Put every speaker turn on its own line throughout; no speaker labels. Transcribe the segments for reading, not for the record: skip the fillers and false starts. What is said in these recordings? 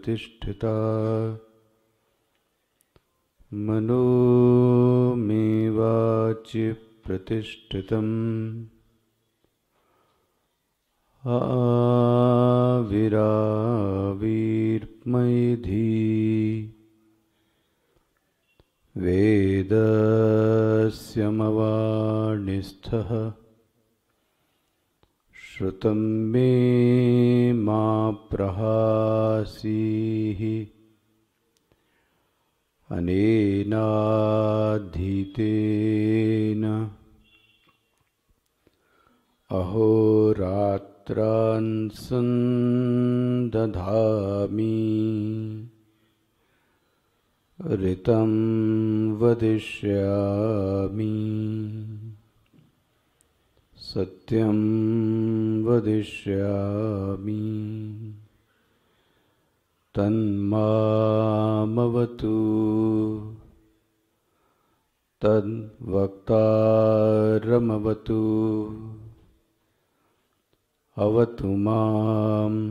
प्रतिष्ठिता मनो मे वाचि प्रतिष्ठितम् आविराविर्मयिधी वेदस्य मवाणिस्थः श्रुतं मे मा प्रहासीः अनेनाधीतेन अहोरात्रान् सन्दधामि ऋतं वदिष्यामि सत्यं वदिष्यामि तन्मामवतु तद्वक्तारमवतु अवतु माम्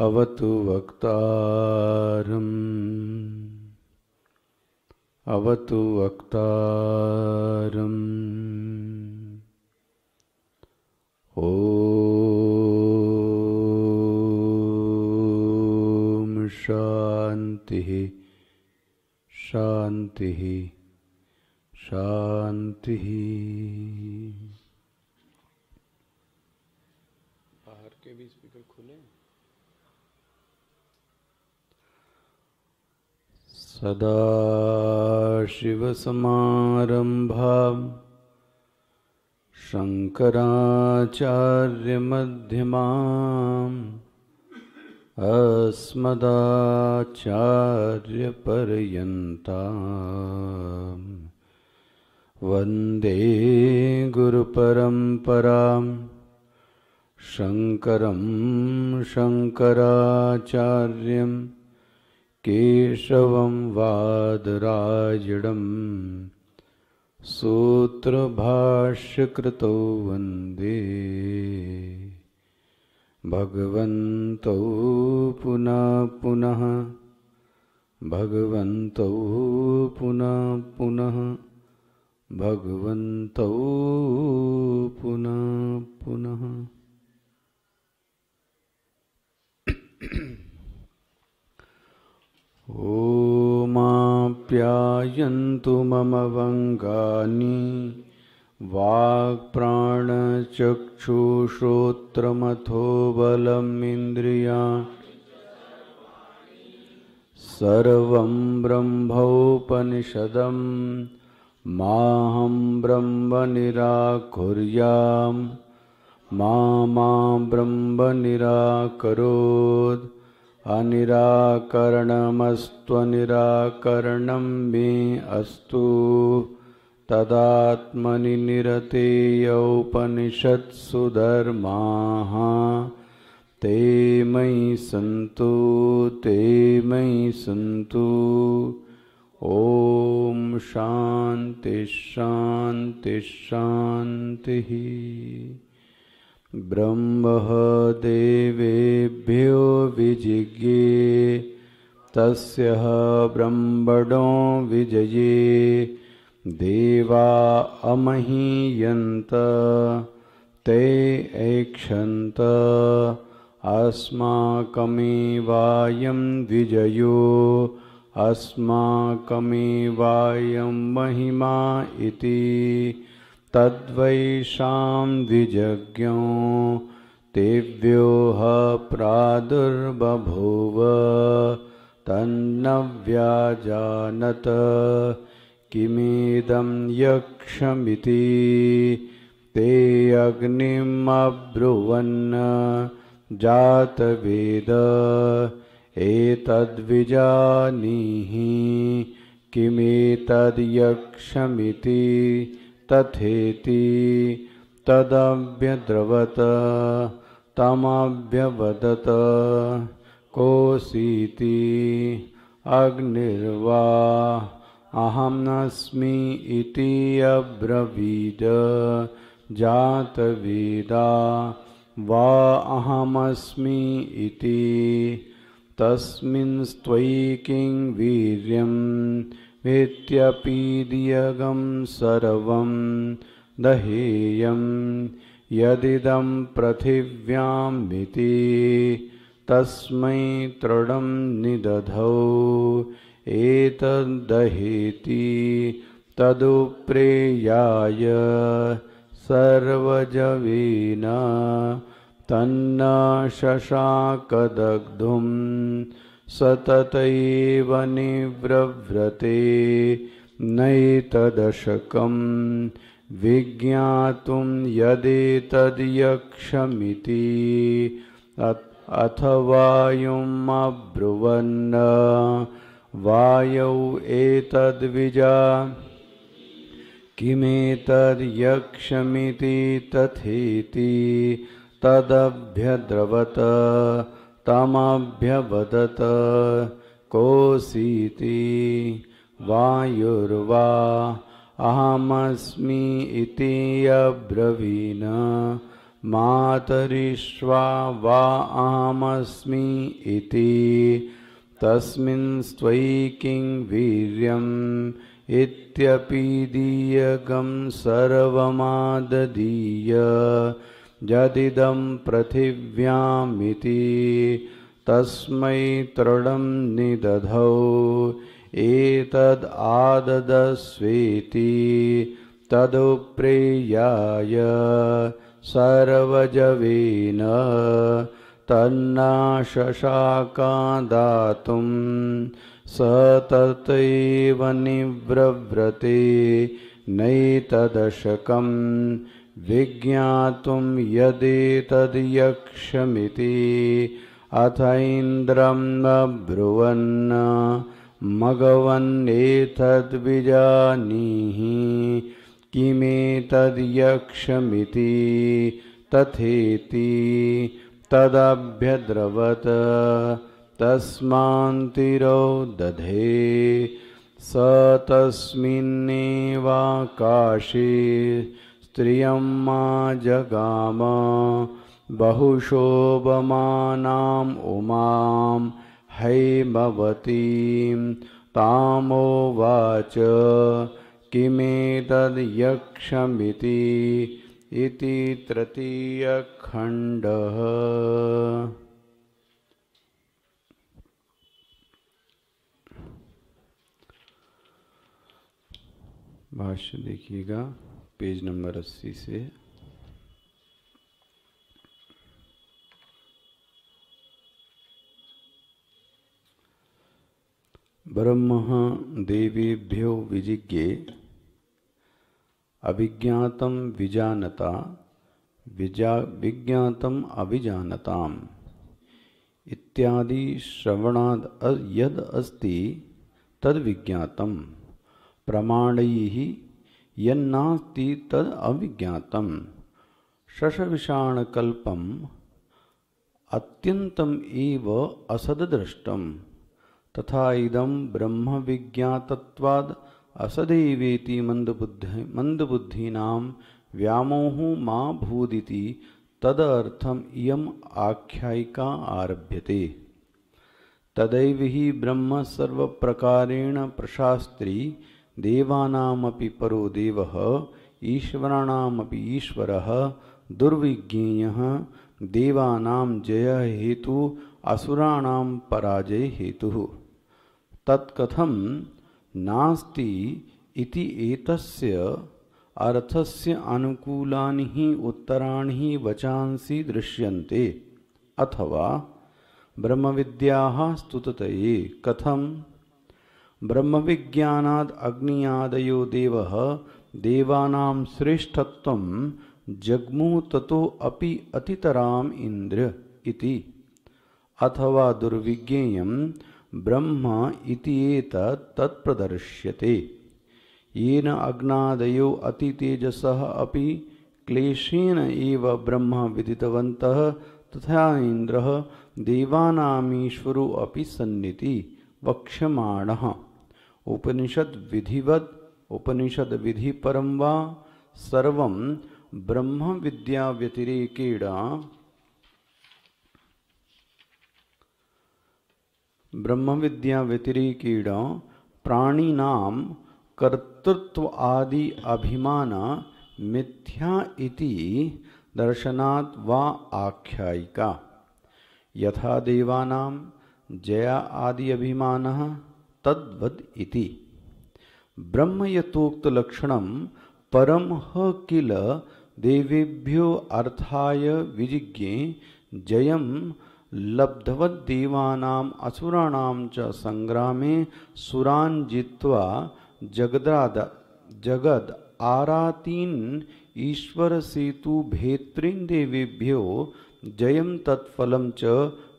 अवतु वक्तारम् अवतु वक्तारम् ॐ शान्तिः शान्तिः शान्तिः। बाहर के भी स्पीकर खुले। सदाशिवसमारम्भाम् शङ्कराचार्यमध्यमाम् अस्मदाचार्यपर्यन्ताम् वन्दे गुरुपरम्पराम् शङ्करं शङ्कराचार्यं केशवं वादरायणं सूत्रभाष्यकृतौ वन्दे भगवन्तौ पुनः पुनः भगवन्तौ पुनः पुनः भगवन्तौ पुनः पुनः। ओमाप्यायन्तु मम वङ्गानि वाक्प्राणचक्षुश्रोत्रमथो बलमिन्द्रियाणि सर्वं ब्रह्मोपनिषदं माहं ब्रह्म निराकुर्यां मा ब्रह्म निराकरोत् अनिराकरणमस्त्वनिराकरणं मे अस्तु तदात्मनि निरतेयोपनिषत्सु धर्माः ते मयि सन्तु ॐ शान्ति शान्ति शान्तिः। ब्रह्मः देवेभ्यो विजिज्ञे तस्य ब्रह्मणो विजये देवा अमहीयन्त ते ऐक्षन्त अस्माकमेवायं द्विजयो अस्माकमेवायं महिमा इति तद्वैषां द्विजज्ञो तेभ्योः प्रादुर्बभूव तन्न व्याजानत किमेदं यक्षमिति ते अग्निम् अब्रुवन् जातवेद एतद्विजानीहि किमेतद्यक्षमिति तथेति तदभ्यद्रवत तमभ्यवदत कोऽसीति अग्निर्वा अहं अस्मि इति अब्रवीद जातवेदा वा अहमस्मि इति तस्मिंस्त्वयि वीर्यं वेत्त्यपीदियगं सर्वं दहेयं यदिदं पृथिव्यामिति तस्मै तृणं निदधौ एतद्दहेति तदुप्रेयाय सर्वजवेन तन्न शशाकदग्धुं सततैव निव्रव्रते नैतदशकं विज्ञातुं यदेतद्यक्षमिति अथवायुम् अब्रुवन् वायौ एतद्विजा किमेतद्यक्षमिति तथेति तदभ्यद्रवत तमभ्यवदत कोऽसीति वायुर्वा अहमस्मि इति अब्रवीन् मातरिश्वा वा अहमस्मि इति तस्मिंस्त्वयि वीर्यम् इत्यपीदीयगं सर्वमाददीय यदिदं पृथिव्यामिति तस्मै तृणं निदधौ एतदाददस्वेति तदुप्रेयाय सर्वजवेन तन्ना शशाका दातुं सततैव निव्रव्रते नैतदशकं विज्ञातुं यदेतद्यक्षमिति अथ इन्द्रम् अब्रुवन् मघवन्नेतद्विजानीहि किमेतद्यक्षमिति तथेति तदभ्यद्रवत तस्मान्तिरो दधे स तस्मिन्नेवाकाशे स्त्रियं मा जगाम बहुशोभमानाम् उमां हैमवतीं तामोवाच किमेतद्यक्षमिति इति तृतीयखण्डः। भाष्य देखिएगा पेज नंबर 80 से। ब्रह्म देवीभ्यो विजिज्ञे अभिज्ञातं विजानता विज्ञातं अभिजानताम् इत्यादि श्रवणाद् यद् अस्ति तद् विज्ञातं प्रमाणैः यन्नास्ति तद् अविज्ञातं शशविषाणकल्पम् अत्यन्तम् एव असद्दृष्टम् तथा इदं ब्रह्म विज्ञातत्वाद् असदेवेति मंदबुद्धीनां व्यामोहो मा भूदिति तदर्थम इयम् आख्यायिका आरभ्यते। तदैव हि ब्रह्म सर्वप्रकारेण प्रशास्त्री देवानामपि परो देवः ईश्वराणामपि ईश्वरः दुर्विज्ञेयः देवानां जय हेतु असुराणां पराजय हेतुः। तत्कथं नास्ति इति एतस्य अर्थस्य अनुकूलानि हि उत्तराणि हि वचांसि दृश्यन्ते। अथवा ब्रह्मविद्याः स्तुततये कथं ब्रह्मविज्ञानाद् अग्नियादयो देवः देवानां श्रेष्ठत्वं जग्मुः ततो अपि अतितराम् इंद्र इति। अथवा दुर्विज्ञेयं ब्रह्म इति एतत् तत्प्रदर्श्यते येन अग्नादयो अतितेजसः अपि क्लेशेन एव ब्रह्म विदितवन्तः तथा इन्द्रः देवानामीश्वरो अपि सन्निति वक्ष्यमाणः। उपनिषद् विधिवत् उपनिषद् विधिपरं वा सर्वं ब्रह्म विद्या व्यतिरेकेण ब्रह्म विद्या व्यतिरेकेण प्राणिनाम कर्तृत्व आदि अभिमान मिथ्या इति दर्शनात् वा आख्यायिका यथा देवानां जया आदि अभिमानः तद्वद् इति ब्रह्म यथोक्त लक्षणं परम ह किल देवेभ्यो अर्थाय विजिज्ञे जयं लब्धवद्देवानाम् असुराणां च संग्रामे सुरान् जित्वा जगद आरातीन् ईश्वर सेतु भेत्रीन् देवेभ्यो जयं तत्फलं च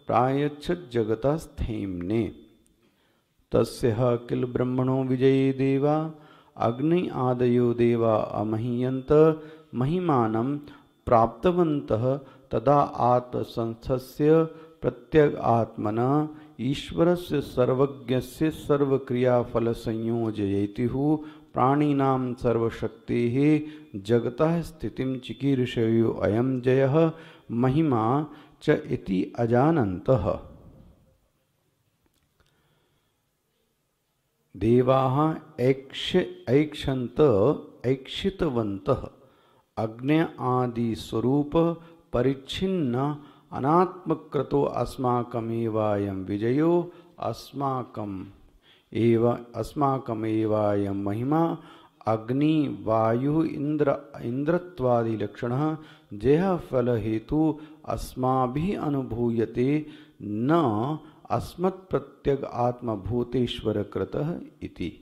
प्रायच्छत् जगतस्थैम्ने तस्य किल ब्रह्मणो विजये देवा अग्नि आदयो देवा अमहीयन्त महिमानं प्राप्तवन्तः तदा आत्मसंस्थस्य प्रत्यग आत्मना ईश्वरस्य सर्वज्ञस्य सर्वक्रियाफलसंयोजयेतिः प्राणिनां सर्वशक्तेः जगतः स्थितिं चिकीर्षयो अयं जयः महिमा च इति अजानन्तः देवाः ऐक्षितवन्तः अग्नि आदि स्वरूप परिच्छिन्न अनात्मकृतो अस्माकमेवायं विजयो अस्माकमेवायं महिमा अग्नि वायु इंद्रत्वादि लक्षणः जय फल हेतु अस्माभिः अनुभूयते न अस्मत् प्रत्यग आत्मभूतेश्वर कृतः इति।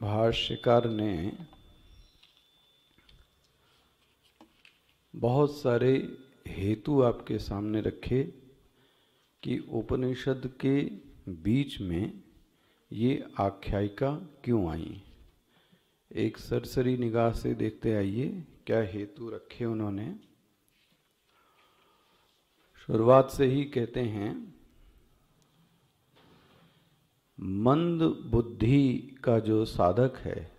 भाष्यकार ने बहुत सारे हेतु आपके सामने रखे कि उपनिषद के बीच में ये आख्यायिका क्यों आई। एक सरसरी निगाह से देखते आइए क्या हेतु रखे उन्होंने। शुरुआत से ही कहते हैं मंद बुद्धि का जो साधक है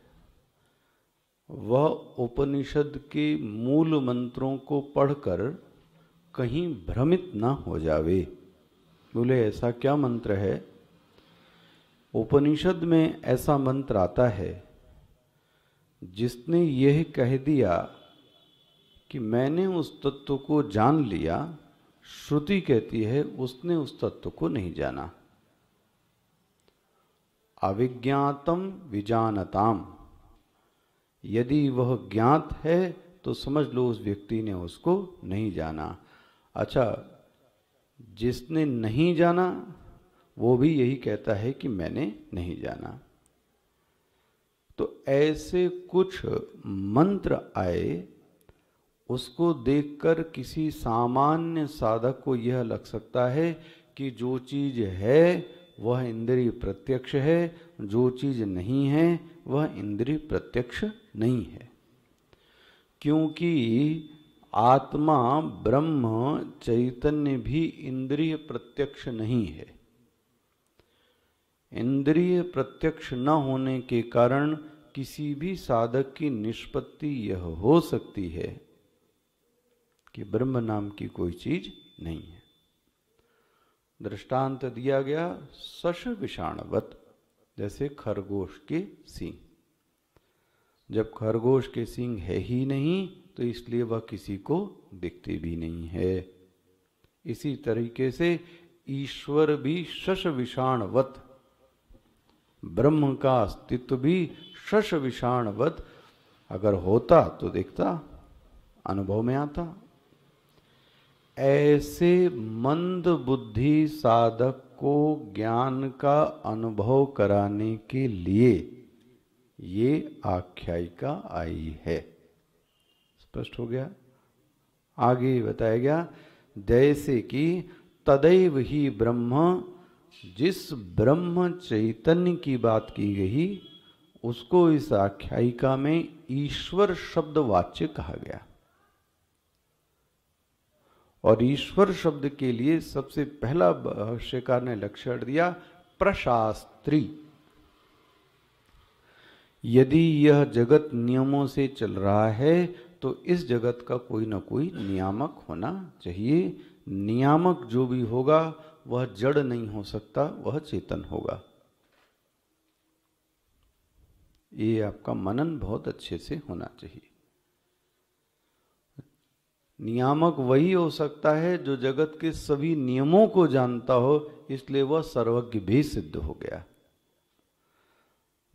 वह उपनिषद के मूल मंत्रों को पढ़कर कहीं भ्रमित ना हो जावे। बोले ऐसा क्या मंत्र है? उपनिषद में ऐसा मंत्र आता है जिसने यह कह दिया कि मैंने उस तत्व को जान लिया, श्रुति कहती है उसने उस तत्व को नहीं जाना। अविज्ञातम विजानताम, यदि वह ज्ञात है तो समझ लो उस व्यक्ति ने उसको नहीं जाना। अच्छा, जिसने नहीं जाना वो भी यही कहता है कि मैंने नहीं जाना। तो ऐसे कुछ मंत्र आए, उसको देखकर किसी सामान्य साधक को यह लग सकता है कि जो चीज है वह इंद्रिय प्रत्यक्ष है, जो चीज नहीं है वह इंद्रिय प्रत्यक्ष नहीं है। क्योंकि आत्मा ब्रह्म चैतन्य भी इंद्रिय प्रत्यक्ष नहीं है। इंद्रिय प्रत्यक्ष न होने के कारण किसी भी साधक की निष्पत्ति यह हो सकती है कि ब्रह्म नाम की कोई चीज नहीं है। दृष्टांत दिया गया शश विषाणवत, जैसे खरगोश के सींग। जब खरगोश के सींग है ही नहीं तो इसलिए वह किसी को दिखते भी नहीं है। इसी तरीके से ईश्वर भी शश विषाणवत, ब्रह्म का अस्तित्व भी शश विषाणवत अगर होता तो दिखता, अनुभव में आता। ऐसे मंद बुद्धि साधक को ज्ञान का अनुभव कराने के लिए ये आख्यायिका आई है। स्पष्ट हो गया? आगे बताया गया जैसे कि तदैव ही ब्रह्म, जिस ब्रह्म चैतन्य की बात की गई उसको इस आख्यायिका में ईश्वर शब्द वाच्य कहा गया। और ईश्वर शब्द के लिए सबसे पहला भाष्यकार ने लक्षण दिया प्रशास्त्री। यदि यह जगत नियमों से चल रहा है तो इस जगत का कोई ना कोई नियामक होना चाहिए। नियामक जो भी होगा वह जड़ नहीं हो सकता, वह चेतन होगा। ये आपका मनन बहुत अच्छे से होना चाहिए। नियामक वही हो सकता है जो जगत के सभी नियमों को जानता हो, इसलिए वह सर्वज्ञ भी सिद्ध हो गया।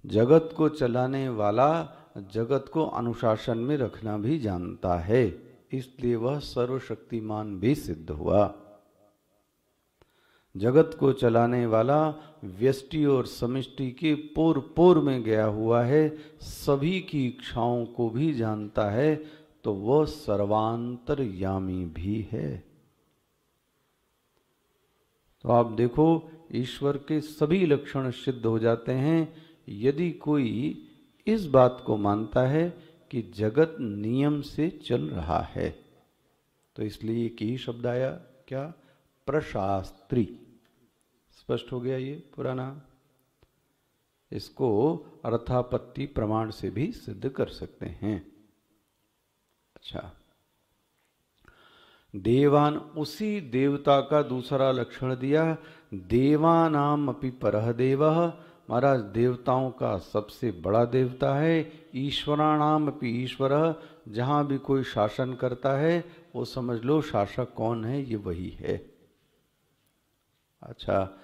जगत को चलाने वाला जगत को अनुशासन में रखना भी जानता है, इसलिए वह सर्वशक्तिमान भी सिद्ध हुआ। जगत को चलाने वाला व्यष्टि और समष्टि के पोर पोर में गया हुआ है, सभी की इच्छाओं को भी जानता है, तो वह सर्वांतरयामी भी है। तो आप देखो, ईश्वर के सभी लक्षण सिद्ध हो जाते हैं यदि कोई इस बात को मानता है कि जगत नियम से चल रहा है। तो इसलिए एक ही शब्द आया, क्या? प्रशास्त्री। स्पष्ट हो गया ये पुराना। इसको अर्थापत्ति प्रमाण से भी सिद्ध कर सकते हैं। अच्छा, देवान, उसी देवता का दूसरा लक्षण दिया, देवानाम अपि परः देवः। महाराज, देवताओं का सबसे बड़ा देवता है। ईश्वराणाम अपि ईश्वरः, जहां भी कोई शासन करता है वो समझ लो शासक कौन है, ये वही है। अच्छा,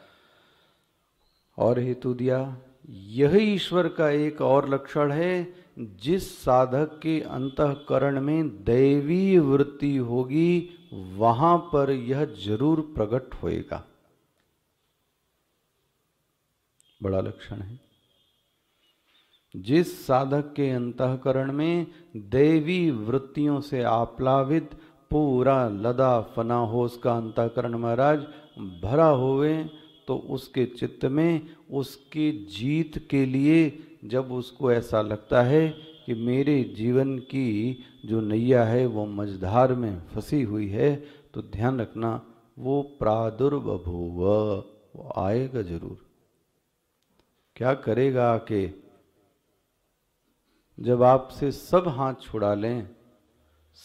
और हेतु दिया, यह ईश्वर का एक और लक्षण है, जिस साधक के अंतःकरण में दैवी वृत्ति होगी वहां पर यह जरूर प्रकट होएगा। बड़ा लक्षण है। जिस साधक के अंतःकरण में दैवी वृत्तियों से आप्लावित पूरा लदा फना हो उसका अंतःकरण महाराज भरा होवे, तो उसके चित्त में उसकी जीत के लिए जब उसको ऐसा लगता है कि मेरे जीवन की जो नैया है वो मझधार में फंसी हुई है, तो ध्यान रखना वो प्रादुर्बभूव, वो आएगा जरूर। क्या करेगा आके? जब आपसे सब हाथ छुड़ा लें,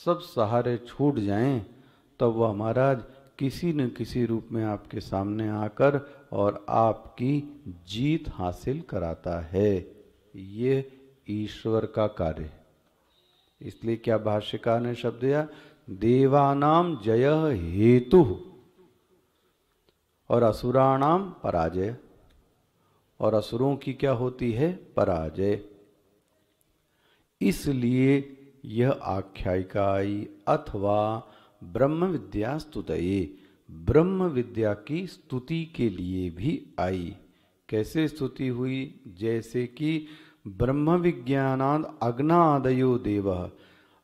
सब सहारे छूट जाएं, तब वह महाराज किसी न किसी रूप में आपके सामने आकर और आपकी जीत हासिल कराता है। ये ईश्वर का कार्य। इसलिए क्या भाष्यकार ने शब्द दिया, देवानाम जय हेतु और असुराणाम पराजय। और असुरों की क्या होती है? पराजय। इसलिए यह आख्यायिका आई, अथवा ब्रह्म विद्या स्तुतये, ब्रह्म विद्या की स्तुति के लिए भी आई। कैसे स्तुति हुई? जैसे कि ब्रह्म विज्ञानाद अग्नादयो देवः,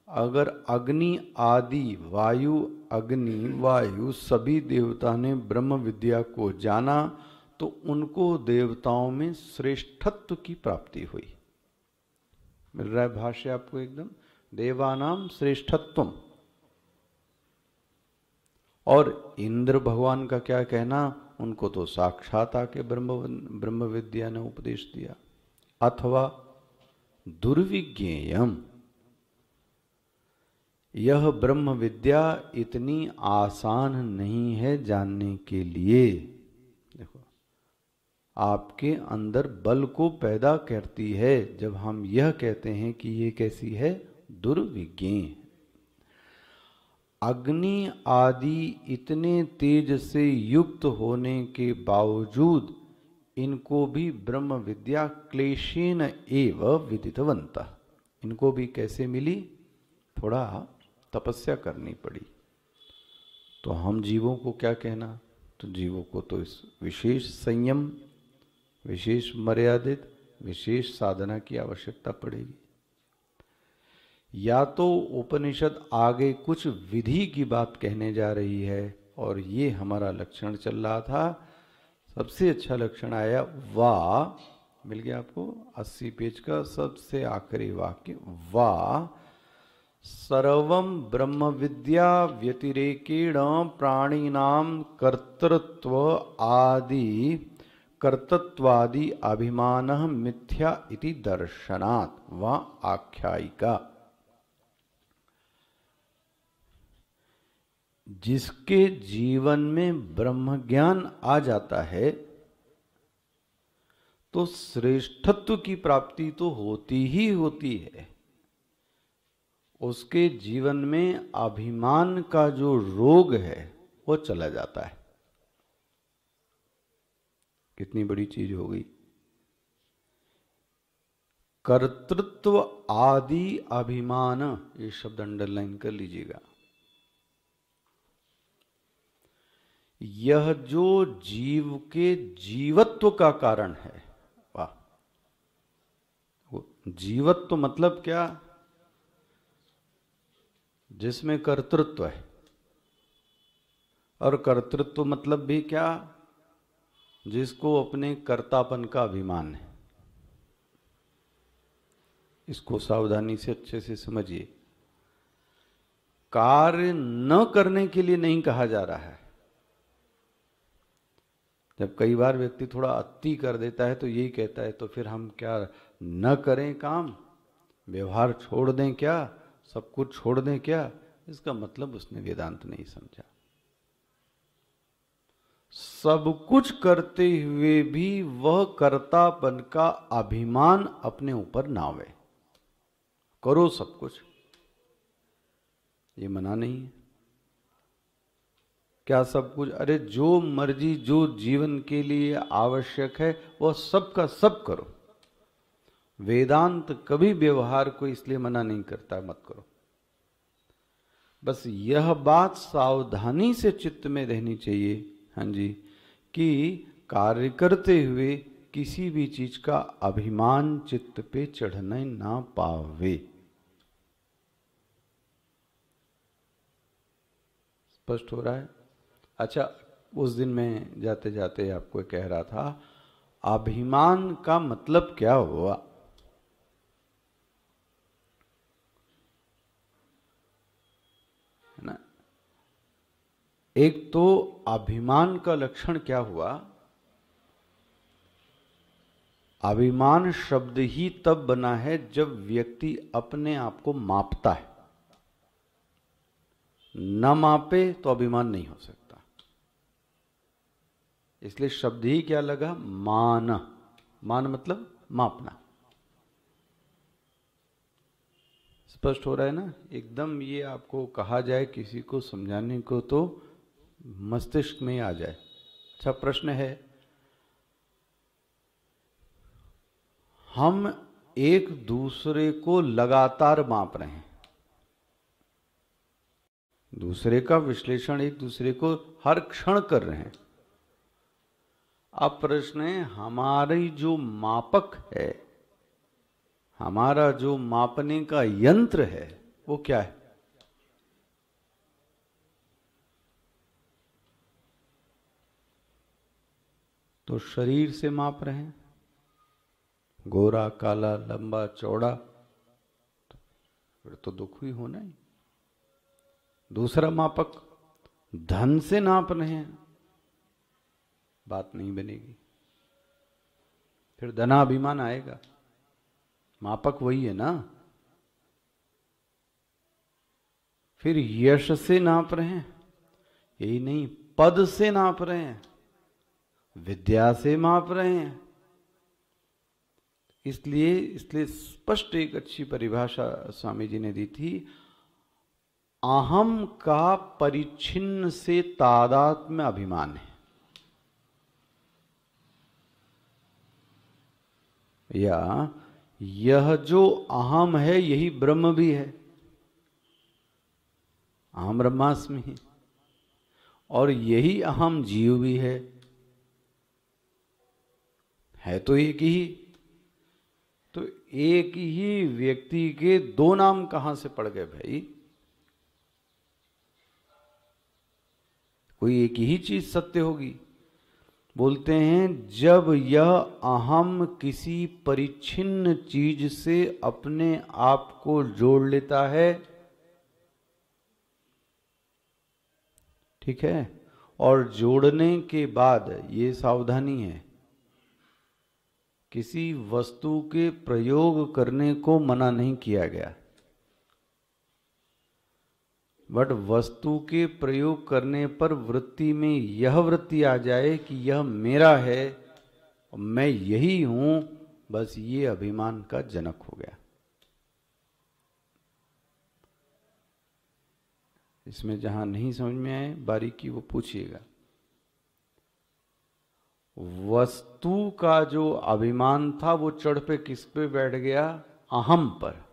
अगर अग्नि आदि वायु, अग्नि वायु सभी देवता ने ब्रह्म विद्या को जाना, तो उनको देवताओं में श्रेष्ठत्व की प्राप्ति हुई। मिल रहा है भाष्य आपको एकदम? देवानाम श्रेष्ठत्वम। और इंद्र भगवान का क्या कहना, उनको तो साक्षात आके ब्रह्म विद्या ने उपदेश दिया। अथवा दुर्विज्ञेयम, यह ब्रह्म विद्या इतनी आसान नहीं है जानने के लिए। देखो, आपके अंदर बल को पैदा करती है जब हम यह कहते हैं कि ये कैसी है? दुर्विज्ञ। अग्नि आदि इतने तेज से युक्त होने के बावजूद इनको भी ब्रह्म विद्या क्लेशेन एव विदितवन्तः। इनको भी कैसे मिली? थोड़ा तपस्या करनी पड़ी। तो हम जीवों को क्या कहना? तो जीवों को तो इस विशेष संयम, विशेष मर्यादित, विशेष साधना की आवश्यकता पड़ेगी। या तो उपनिषद आगे कुछ विधि की बात कहने जा रही है, और ये हमारा लक्षण चल रहा था। सबसे अच्छा लक्षण आया वा, मिल गया आपको 80 पेज का सबसे आखिरी वाक्य, वा सर्वं ब्रह्म विद्या व्यतिरेकेण प्राणिनाम कर्तृत्व आदि कर्तृत्वादि अभिमान मिथ्या इति दर्शनात् व आख्यायिका। जिसके जीवन में ब्रह्म ज्ञान आ जाता है तो श्रेष्ठत्व की प्राप्ति तो होती ही होती है। उसके जीवन में अभिमान का जो रोग है वो चला जाता है। कितनी बड़ी चीज हो गई। कर्तृत्व आदि अभिमान, ये शब्द अंडरलाइन कर लीजिएगा। यह जो जीव के जीवत्व का कारण है, वाह, वो जीवत्व मतलब क्या? जिसमें कर्तृत्व है। और कर्तृत्व मतलब भी क्या? जिसको अपने कर्तापन का अभिमान है। इसको सावधानी से अच्छे से समझिए। कार्य न करने के लिए नहीं कहा जा रहा है। जब कई बार व्यक्ति थोड़ा अति कर देता है तो यही कहता है तो फिर हम क्या न करें काम, व्यवहार छोड़ दें क्या, सब कुछ छोड़ दें क्या? इसका मतलब उसने वेदांत नहीं समझा। सब कुछ करते हुए भी वह कर्तापन का अभिमान अपने ऊपर ना आवे। करो सब कुछ, ये मना नहीं है। क्या सब कुछ? अरे जो मर्जी, जो जीवन के लिए आवश्यक है वह सब का सब करो। वेदांत कभी व्यवहार को इसलिए मना नहीं करता मत करो। बस यह बात सावधानी से चित्त में रहनी चाहिए, हाँ जी, कि कार्य करते हुए किसी भी चीज का अभिमान चित्त पे चढ़ने ना पावे। स्पष्ट हो रहा है? अच्छा, उस दिन मैं जाते जाते आपको कह रहा था, अभिमान का मतलब क्या हुआ? ना, एक तो अभिमान का लक्षण क्या हुआ? अभिमान शब्द ही तब बना है जब व्यक्ति अपने आप को मापता है। न मापे तो अभिमान नहीं हो सकता। इसलिए शब्द ही क्या लगा? मान। मान मतलब मापना। स्पष्ट हो रहा है ना? एकदम ये आपको कहा जाए किसी को समझाने को तो मस्तिष्क में आ जाए। अच्छा, प्रश्न है, हम एक दूसरे को लगातार माप रहे हैं, दूसरे का विश्लेषण एक दूसरे को हर क्षण कर रहे हैं। अब प्रश्न है, हमारी जो मापक है, हमारा जो मापने का यंत्र है, वो क्या है? तो शरीर से माप रहे हैं, गोरा काला लंबा चौड़ा, तो फिर तो दुख ही होना ही। दूसरा मापक धन से नाप रहे हैं, बात नहीं बनेगी, फिर धनाभिमान आएगा। मापक वही है ना। फिर यश से नाप रहे हैं, यही नहीं, पद से नाप रहे हैं, विद्या से माप रहे हैं। इसलिए स्पष्ट एक अच्छी परिभाषा स्वामी जी ने दी थी, अहम का परिच्छिन्न से तादात्म्य अभिमान है, या यह जो अहम है यही ब्रह्म भी है। अहम ब्रह्मास्मि है, और यही अहम जीव भी है तो एक ही। तो एक ही व्यक्ति के दो नाम कहां से पड़ गए भाई? कोई एक ही चीज सत्य होगी। बोलते हैं जब यह अहम किसी परिच्छिन्न चीज से अपने आप को जोड़ लेता है, ठीक है, और जोड़ने के बाद ये सावधानी है, किसी वस्तु के प्रयोग करने को मना नहीं किया गया, बट वस्तु के प्रयोग करने पर वृत्ति में यह वृत्ति आ जाए कि यह मेरा है और मैं यही हूं, बस ये अभिमान का जनक हो गया। इसमें जहां नहीं समझ में आए बारीकी वो पूछिएगा। वस्तु का जो अभिमान था वो चढ़ पे किस पे बैठ गया? अहम पर।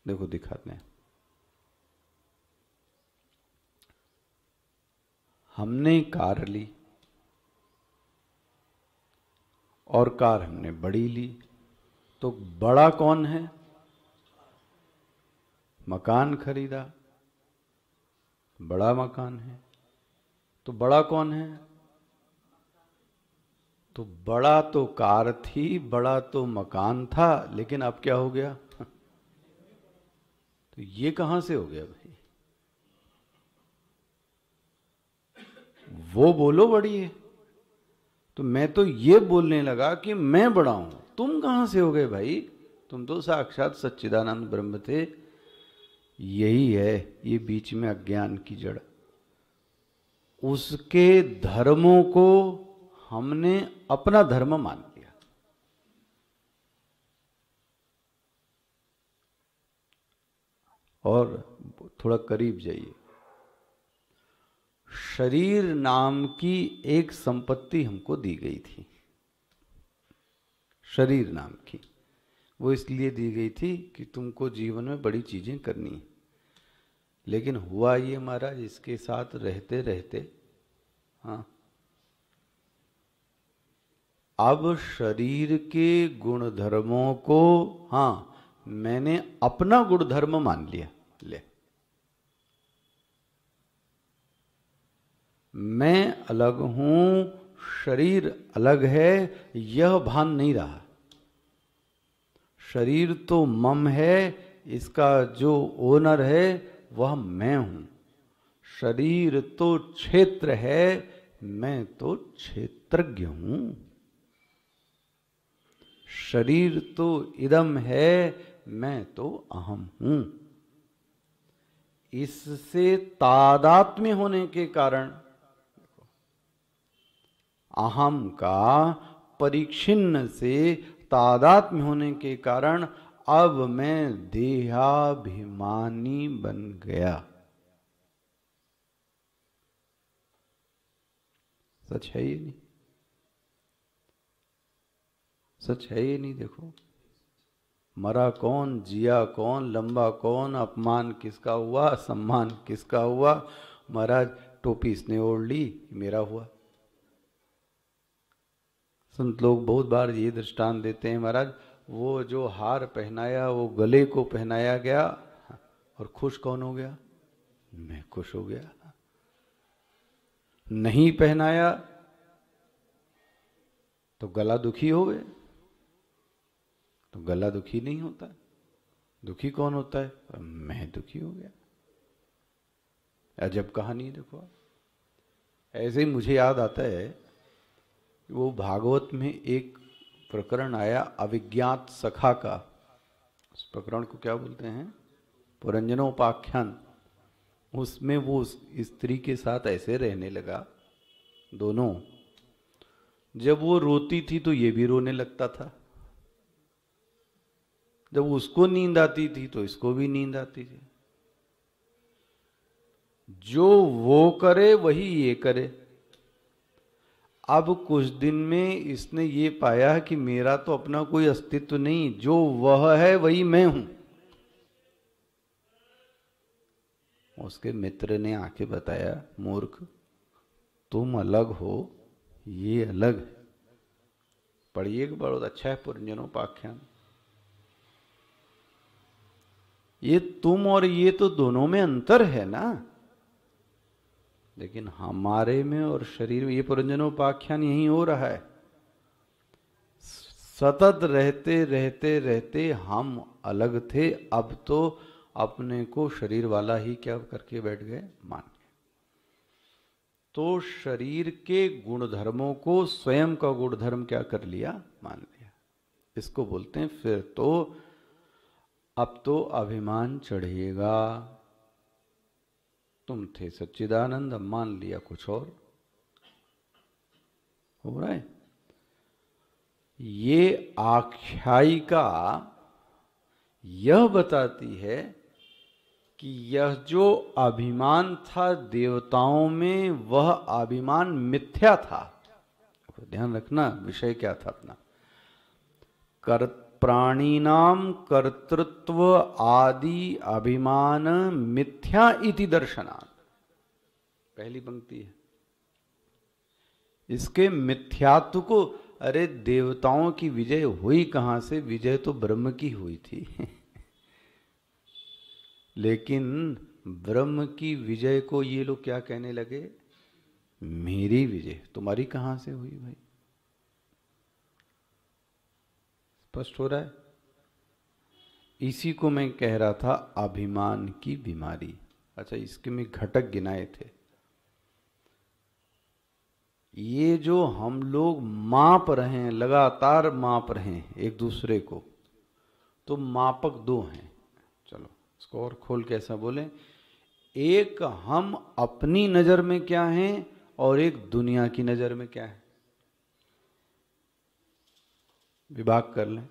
देखो दिखाते हैं। हमने कार ली और कार हमने बड़ी ली, तो बड़ा कौन है? मकान खरीदा, बड़ा मकान है। तो बड़ा कौन है? तो बड़ा तो कार थी, बड़ा तो मकान था, लेकिन अब क्या हो गया? तो ये कहां से हो गया भाई? वो बोलो बड़ी है, तो मैं तो ये बोलने लगा कि मैं बड़ा हूं। तुम कहां से हो गए भाई? तुम तो साक्षात सच्चिदानंद ब्रह्म थे। यही है ये बीच में अज्ञान की जड़। उसके धर्मों को हमने अपना धर्म मान लिया। और थोड़ा करीब जाइए। शरीर नाम की एक संपत्ति हमको दी गई थी। शरीर नाम की वो इसलिए दी गई थी कि तुमको जीवन में बड़ी चीजें करनी है। लेकिन हुआ ये महाराज, इसके साथ रहते रहते हाँ, अब शरीर के गुण धर्मों को मैंने अपना गुण धर्म मान लिया। ले, मैं अलग हूं, शरीर अलग है, यह भान नहीं रहा। शरीर तो मम है, इसका जो ओनर है वह मैं हूं। शरीर तो क्षेत्र है, मैं तो क्षेत्रज्ञ हूं। शरीर तो इदम है, मैं तो अहम हूं। इससे तादात्म्य होने के कारण, अहम का परिच्छिन्न से तादात्म्य होने के कारण अब मैं देहाभिमानी बन गया। सच है ये नहीं? सच है ये नहीं? देखो, मरा कौन, जिया कौन, लंबा कौन, अपमान किसका हुआ, सम्मान किसका हुआ? महाराज टोपी इसने ओढ़ ली, मेरा हुआ। संत लोग बहुत बार ये दृष्टांत देते हैं, महाराज वो जो हार पहनाया वो गले को पहनाया गया और खुश कौन हो गया? मैं खुश हो गया। नहीं पहनाया तो गला दुखी हो गए। तो गला दुखी नहीं होता। दुखी कौन होता है? मैं दुखी हो गया। अजब कहानी। देखो, ऐसे ही मुझे याद आता है, वो भागवत में एक प्रकरण आया अविज्ञात सखा का। उस प्रकरण को क्या बोलते हैं? पुरंजनोपाख्यान। उसमें वो स्त्री के साथ ऐसे रहने लगा दोनों, जब वो रोती थी तो ये भी रोने लगता था, जब उसको नींद आती थी तो इसको भी नींद आती थी। जो वो करे वही ये करे। अब कुछ दिन में इसने ये पाया कि मेरा तो अपना कोई अस्तित्व नहीं, जो वह है वही मैं हूं। उसके मित्र ने आके बताया, मूर्ख, तुम अलग हो, ये अलग है। पढ़िए, बहुत अच्छा है पुरंजनोपाख्यान। ये तुम और ये तो दोनों में अंतर है ना। लेकिन हमारे में और शरीर में, ये पुरंजनोपाख्यान यही हो रहा है। सतत रहते रहते रहते हम अलग थे, अब तो अपने को शरीर वाला ही क्या करके बैठ गए? मान गए। तो शरीर के गुणधर्मों को स्वयं का गुणधर्म क्या कर लिया, मान लिया। इसको बोलते हैं फिर तो अब तो अभिमान चढ़ेगा। तुम थे सच्चिदानंद, अब मान लिया कुछ और हो रहा है। ये आख्यायिका यह बताती है कि यह जो अभिमान था देवताओं में, वह अभिमान मिथ्या था। ध्यान रखना विषय क्या था अपना। प्राणिनाम कर्तृत्व आदि अभिमान मिथ्या इति दर्शनात्, पहली पंक्ति है। इसके मिथ्यात्व को, अरे देवताओं की विजय हुई कहां से, विजय तो ब्रह्म की हुई थी लेकिन ब्रह्म की विजय को ये लोग क्या कहने लगे, मेरी विजय। तुम्हारी कहां से हुई भाई? स्पष्ट हो रहा है। इसी को मैं कह रहा था अभिमान की बीमारी। अच्छा, इसके में घटक गिनाए थे। ये जो हम लोग माप रहे हैं, लगातार माप रहे हैं एक दूसरे को, तो मापक दो हैं। चलो इसको और खोल के ऐसा बोले, एक हम अपनी नजर में क्या हैं और एक दुनिया की नजर में क्या है। विभाग कर लें,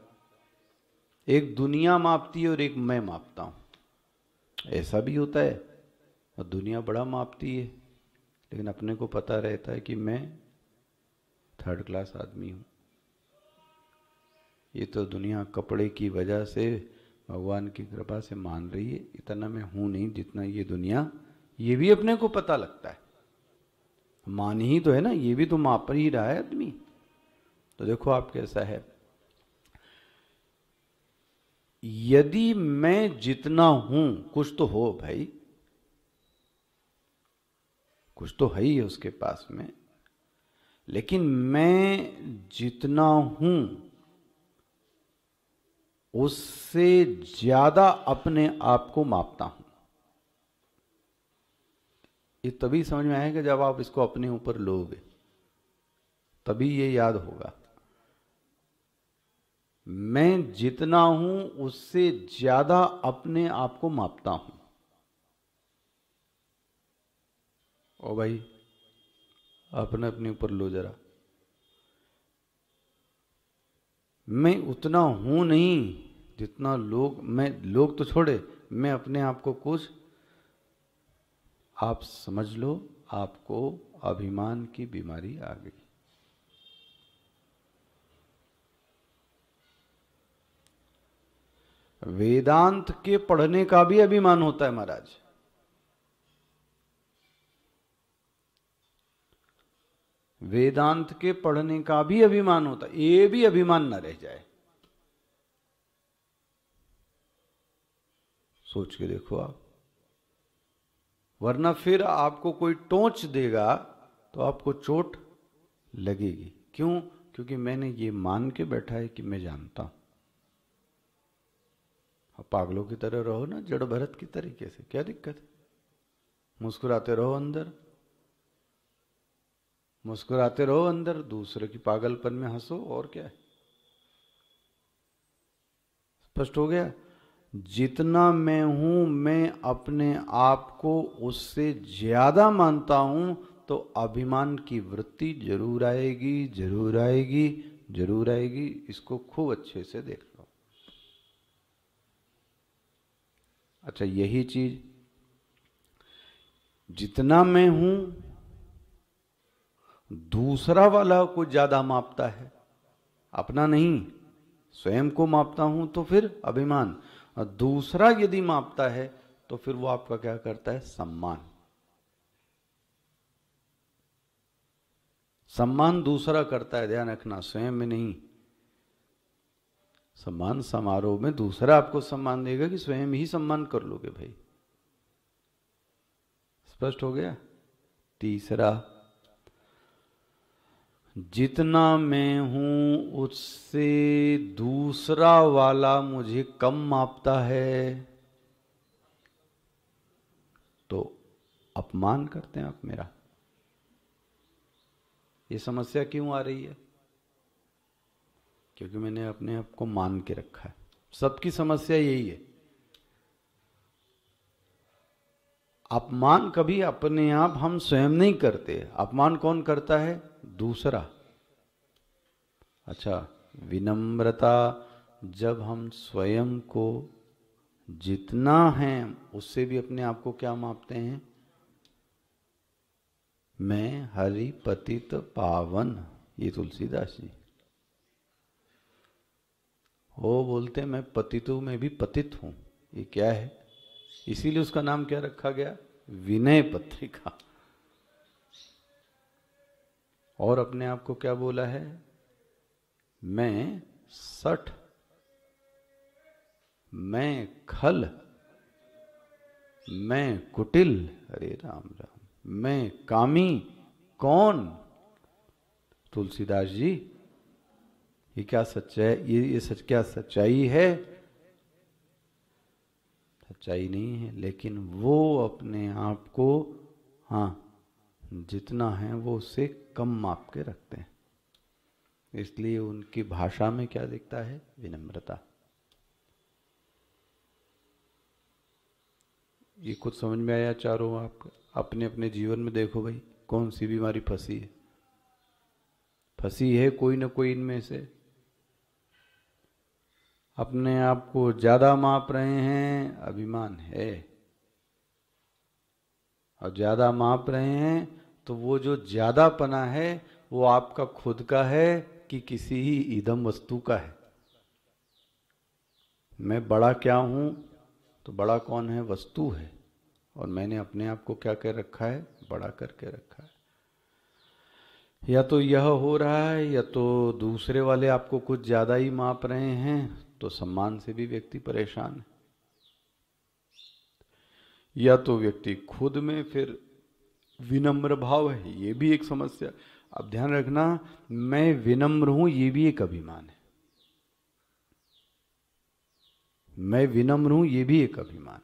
एक दुनिया मापती है और एक मैं मापता हूं। ऐसा भी होता है, और दुनिया बड़ा मापती है, लेकिन अपने को पता रहता है कि मैं थर्ड क्लास आदमी हूं। ये तो दुनिया कपड़े की वजह से भगवान की कृपा से मान रही है, इतना मैं हूं नहीं जितना ये दुनिया। ये भी अपने को पता लगता है, मान ही तो है ना, ये भी तो माप ही रहा है आदमी। तो देखो आप कैसा है। यदि मैं जितना हूं, कुछ तो हो भाई, कुछ तो है ही उसके पास में, लेकिन मैं जितना हूं उससे ज्यादा अपने आप को मापता हूं। ये तभी समझ में आएगा जब आप इसको अपने ऊपर लोगे, तभी ये याद होगा। मैं जितना हूं उससे ज्यादा अपने आप को मापता हूं। ओ भाई, अपने अपने ऊपर लो जरा। मैं उतना हूं नहीं जितना लोग, मैं लोग तो छोड़े, मैं अपने आप को कुछ, आप समझ लो आपको अभिमान की बीमारी आ गई। वेदांत के पढ़ने का भी अभिमान होता है महाराज। वेदांत के पढ़ने का भी अभिमान होता है, ये भी अभिमान न रह जाए। सोच के देखो आप, वरना फिर आपको कोई टोंच देगा तो आपको चोट लगेगी। क्यों? क्योंकि मैंने ये मान के बैठा है कि मैं जानता हूं। पागलों की तरह रहो ना, जड़ भरत की तरीके से, क्या दिक्कत है? मुस्कुराते रहो अंदर, मुस्कुराते रहो अंदर, दूसरे की पागलपन में हंसो, और क्या है। स्पष्ट हो गया। जितना मैं हूं, मैं अपने आप को उससे ज्यादा मानता हूं, तो अभिमान की वृत्ति जरूर आएगी, जरूर आएगी, जरूर आएगी। इसको खूब अच्छे से देख लो। अच्छा, यही चीज जितना मैं हूं, दूसरा वाला को ज्यादा मापता है, अपना नहीं, स्वयं को मापता हूं तो फिर अभिमान, और दूसरा यदि मापता है तो फिर वो आपका क्या करता है, सम्मान। सम्मान दूसरा करता है, ध्यान रखना, स्वयं में नहीं। सम्मान समारोह में दूसरा आपको सम्मान देगा कि स्वयं ही सम्मान कर लोगे भाई। स्पष्ट हो गया। तीसरा, जितना मैं हूं उससे दूसरा वाला मुझे कम मापता है, तो अपमान करते हैं आप मेरा। ये समस्या क्यों आ रही है? क्योंकि मैंने अपने आप को मान के रखा है। सबकी समस्या यही है। अपमान कभी अपने आप हम स्वयं नहीं करते, अपमान कौन करता है? दूसरा। अच्छा, विनम्रता जब हम स्वयं को जितना है उससे भी अपने आप को क्या मापते हैं? मैं हरि पतित पावन, ये तुलसीदास जी वो बोलते हैं मैं पतितों में भी पतित हूं। ये क्या है? इसीलिए उसका नाम क्या रखा गया? विनय पत्रिका। और अपने आप को क्या बोला है? मैं सठ, मैं खल, मैं कुटिल, अरे राम राम, मैं कामी। कौन? तुलसीदास जी। ये क्या सच्चाई? ये सच क्या सच्चाई है? सच्चाई नहीं है, लेकिन वो अपने आप को हाँ जितना है वो उससे कम माप के रखते हैं। इसलिए उनकी भाषा में क्या दिखता है? विनम्रता। ये कुछ समझ में आया? चारों आप अपने अपने जीवन में देखो भाई, कौन सी बीमारी फंसी है? फंसी है कोई ना कोई इनमें से। अपने आप को ज्यादा माप रहे हैं, अभिमान है। और ज्यादा माप रहे हैं तो वो जो ज्यादापना है वो आपका खुद का है कि किसी ही इदम वस्तु का है? मैं बड़ा क्या हूं? तो बड़ा कौन है? वस्तु है। और मैंने अपने आप को क्या कर रखा है? बड़ा करके रखा है। या तो यह हो रहा है, या तो दूसरे वाले आपको कुछ ज्यादा ही माप रहे हैं, तो सम्मान से भी व्यक्ति परेशान है। या तो व्यक्ति खुद में फिर विनम्र भाव है, ये भी एक समस्या। अब ध्यान रखना, मैं विनम्र हूं ये भी एक अभिमान है। मैं विनम्र हूं ये भी एक अभिमान।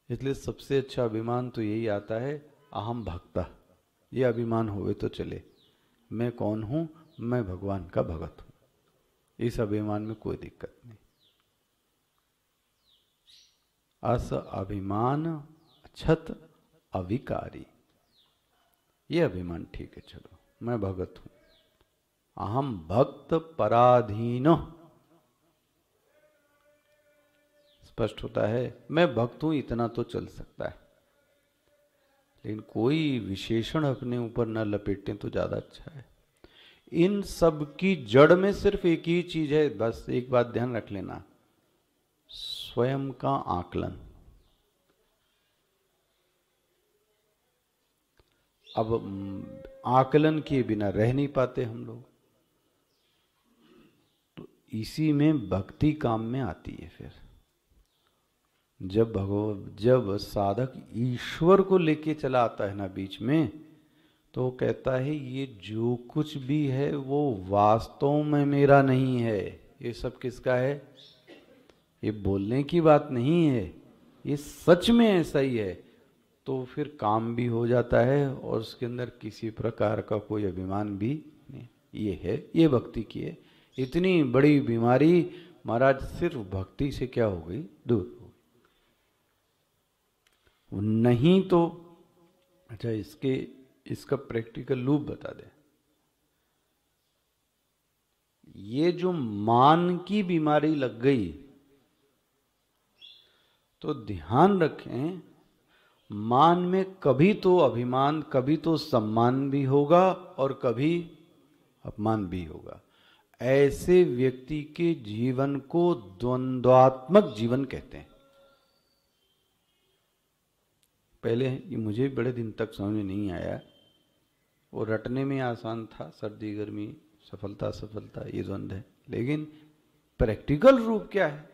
इसलिए सबसे अच्छा अभिमान तो यही आता है, अहम भक्ता। ये अभिमान होवे तो चले। मैं कौन हूं? मैं भगवान का भगत हूं। इस अभिमान में कोई दिक्कत नहीं। अस अभिमान अछत अविकारी, ये अभिमान ठीक है। चलो मैं भगत हूं, अहम भक्त पराधीन, स्पष्ट होता है। मैं भक्त हूं इतना तो चल सकता है, लेकिन कोई विशेषण अपने ऊपर न लपेटें तो ज्यादा अच्छा है। इन सब की जड़ में सिर्फ एक ही चीज है, बस एक बात ध्यान रख लेना, स्वयं का आकलन। अब आकलन किए बिना रह नहीं पाते हम लोग, तो इसी में भक्ति काम में आती है। फिर जब साधक ईश्वर को लेके चला आता है ना बीच में, तो वो कहता है ये जो कुछ भी है वो वास्तव में मेरा नहीं है। ये सब किसका है? ये बोलने की बात नहीं है, ये सच में ऐसा ही है। तो फिर काम भी हो जाता है और उसके अंदर किसी प्रकार का कोई अभिमान भी नहीं। ये है, ये भक्ति की है। इतनी बड़ी बीमारी महाराज सिर्फ भक्ति से क्या हो गई? दूर हो गई। नहीं तो अच्छा, इसका प्रैक्टिकल लूप बता दे। ये जो मान की बीमारी लग गई, तो ध्यान रखें, मान में कभी तो अभिमान, कभी तो सम्मान भी होगा और कभी अपमान भी होगा। ऐसे व्यक्ति के जीवन को द्वंद्वात्मक जीवन कहते हैं। पहले ये मुझे बड़े दिन तक समझ में नहीं आया, वो रटने में आसान था, सर्दी गर्मी, सफलता असफलता, ये द्वंद्व है। लेकिन प्रैक्टिकल रूप क्या है?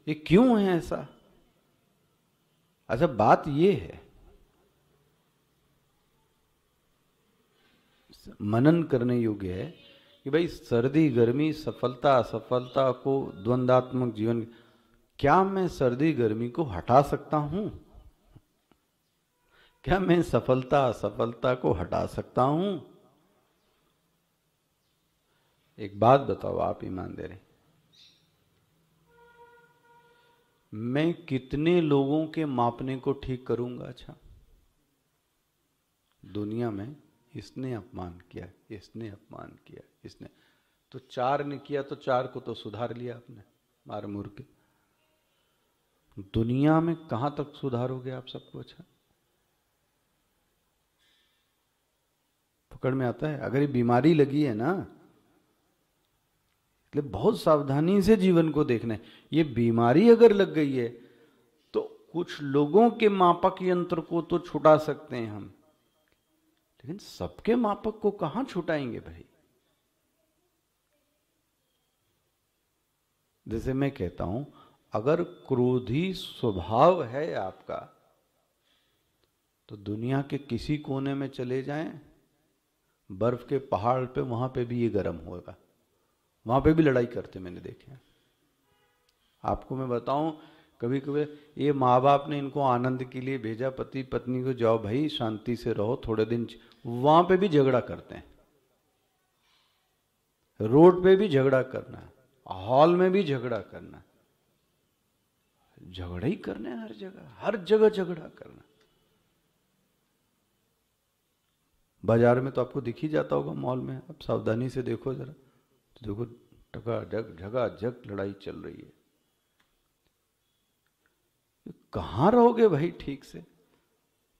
ये क्यों है ऐसा? अच्छा, बात ये है, मनन करने योग्य है कि भाई सर्दी गर्मी, सफलता असफलता को द्वंद्वात्मक जीवन, क्या मैं सर्दी गर्मी को हटा सकता हूं? क्या मैं सफलता असफलता को हटा सकता हूं? एक बात बताओ, आप ईमान दे रहे, मैं कितने लोगों के मापने को ठीक करूंगा? अच्छा, दुनिया में इसने अपमान किया, इसने अपमान किया, इसने तो 4 ने किया तो 4 को तो सुधार लिया आपने मार मुर के। दुनिया में कहां तक सुधारोगे आप सबको? अच्छा, पकड़ में आता है? अगर ये बीमारी लगी है ना, इसलिए बहुत सावधानी से जीवन को देखना है। ये बीमारी अगर लग गई है तो कुछ लोगों के मापक यंत्र को तो छुटा सकते हैं हम, लेकिन सबके मापक को कहां छुटाएंगे भाई? जैसे मैं कहता हूं, अगर क्रोधी स्वभाव है आपका तो दुनिया के किसी कोने में चले जाएं, बर्फ के पहाड़ पे, वहां पे भी ये गर्म होगा, वहां पे भी लड़ाई करते मैंने देखे हैं। आपको मैं बताऊं, कभी कभी ये माँ बाप ने इनको आनंद के लिए भेजा, पति पत्नी को, जाओ भाई शांति से रहो थोड़े दिन, वहां पे भी झगड़ा करते हैं, रोड पे भी झगड़ा करना, हॉल में भी झगड़ा करना, झगड़ा ही करना है हर जगह झगड़ा करना। बाजार में तो आपको दिख ही जाता होगा, मॉल में आप सावधानी से देखो जरा, तो देखो टकाझक झगाझक लड़ाई चल रही है। कहां रहोगे भाई ठीक से?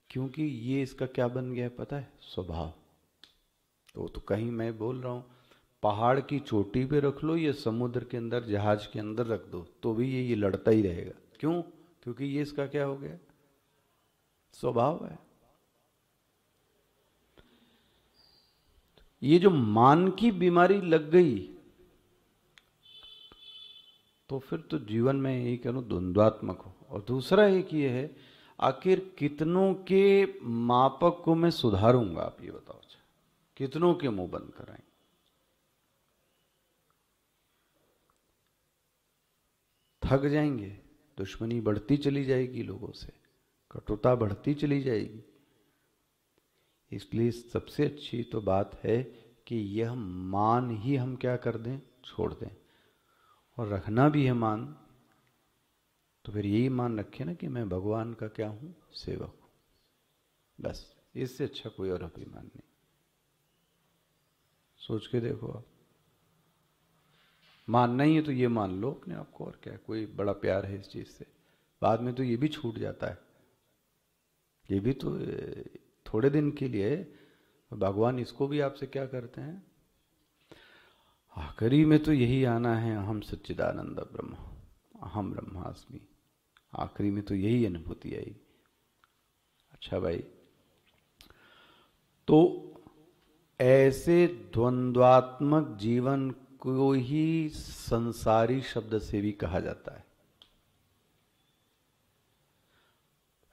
क्योंकि ये इसका क्या बन गया है पता है? स्वभाव। तो कहीं मैं बोल रहा हूं, पहाड़ की चोटी पे रख लो या समुद्र के अंदर जहाज के अंदर रख दो तो भी ये लड़ता ही रहेगा। क्यों? क्योंकि ये इसका क्या हो गया? स्वभाव है। ये जो मान की बीमारी लग गई तो फिर तो जीवन में यही कह लूं द्वंद्वात्मक हो। और दूसरा एक ये है, आखिर कितनों के मापक को मैं सुधारूंगा? आप ये बताओ, कितनों के मुंह बंद कराएं? थक जाएंगे, दुश्मनी बढ़ती चली जाएगी, लोगों से कटुता बढ़ती चली जाएगी। इसलिए सबसे अच्छी तो बात है कि यह मान ही हम क्या कर दें? छोड़ दें। और रखना भी है मान, तो फिर यही मान रखें ना कि मैं भगवान का क्या हूं? सेवक हूं। बस इससे अच्छा कोई और अभिमान नहीं। सोच के देखो आप, मानना ही है तो ये मान लो अपने आप को, और क्या, कोई बड़ा प्यार है इस चीज से। बाद में तो ये भी छूट जाता है, ये भी तो थोड़े दिन के लिए। भगवान इसको भी आपसे क्या करते हैं? आखिरी में तो यही आना है, अहम सच्चिदानंद ब्रह्म, अहम ब्रह्मास्मि। आखिरी में तो यही अनुभूति आई। अच्छा भाई, तो ऐसे द्वंद्वात्मक जीवन को ही संसारी शब्द से भी कहा जाता है।